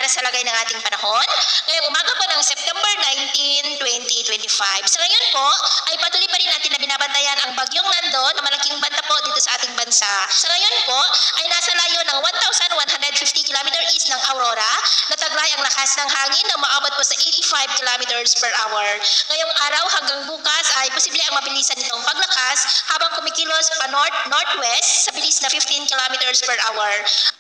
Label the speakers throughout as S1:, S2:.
S1: sa lagay ng ating panahon. Ngayong umaga po ng September 19, 2025. Sa ngayon po ay patuloy pa rin natin na binabantayan ang bagyong Nando na malaking banta po dito sa ating bansa. Sa ngayon po ay nasa layo ng 1,150 km east ng Aurora. Nataglay ang lakas ng hangin na maabot po sa 85 km per hour. Ngayong araw hanggang bukas ay posible ang mabilisan nitong paglakas habang kumikilos pa north-northwest sa bilis na 15 km per hour.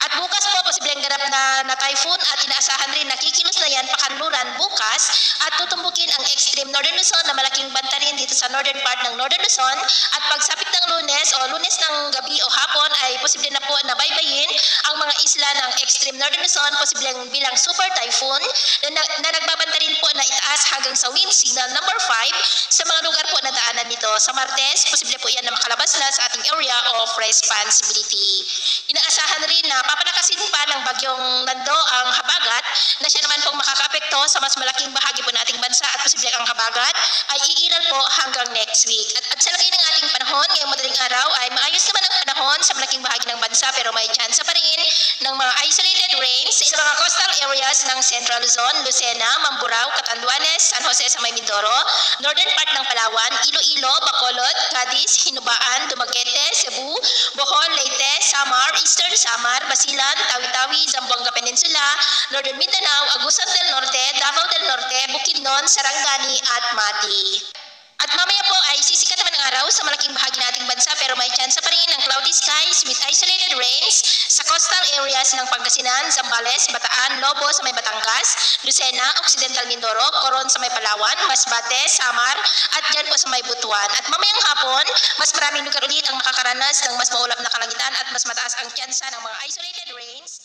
S1: At bukas po posibleng ganap na typhoon at inaasahan rin na kikilos na yan pakanluran bukas at tutumbukin ang extreme northern Luzon na malaking banta rin dito sa northern part ng northern Luzon. At pagsapit ng lunes ng gabi o hapon ay posible na po na baybayin ang mga isla ng extreme northern Luzon, posibleng bilang super typhoon na nagbabanta rin po na itaas hanggang sa wind signal number 5 sa mga lugar po na daanan nito. Sa Martes, posible po yan na makalabas na sa ating area of responsibility. Inaasahan rin na papalakasin pa ng bagyong Nando ang habagat na siya naman pong makakaapekto sa mas malaking bahagi po nating bansa at posible ang habagat ay iiral po hanggang next week. At sa lagay ng ating panahon, ngayong madaling araw ay maayos naman ang panahon sa malaking bahagi ng bansa pero may chance pa rin ng mga isolated rains sa mga coastal areas ng Central Luzon, Lucena, Mamburao, Catanduanes, San Jose sa may Mindoro, northern part ng Palawan, Iloilo, Bacolod, Cadiz, Hinubaan, Dumaguete, Cebu, Bohol, Leyte, Samar, Eastern Samar, Basilan, Tawi-Tawi, Zamboanga Peninsula, Northern Mindanao, Agusan del Norte, Davao del Norte, Bukidnon, Sarangani at Mati. At mamaya po ay sisikat naman ang araw sa malaking bahagi nating bansa pero may chance pa rin ng cloudy skies with isolated rains sa coastal areas ng Pangasinan, Zambales, Bataan, Lobo sa may Batangas, Lucena, Occidental Mindoro, Coron sa may Palawan, Masbate, Samar at dyan po sa may Butuan. At mamayang hapon, mas maraming lugar ulit ang makakaranas ng mas maulap na kalangitan at mas mataas ang tsansa ng mga isolated rains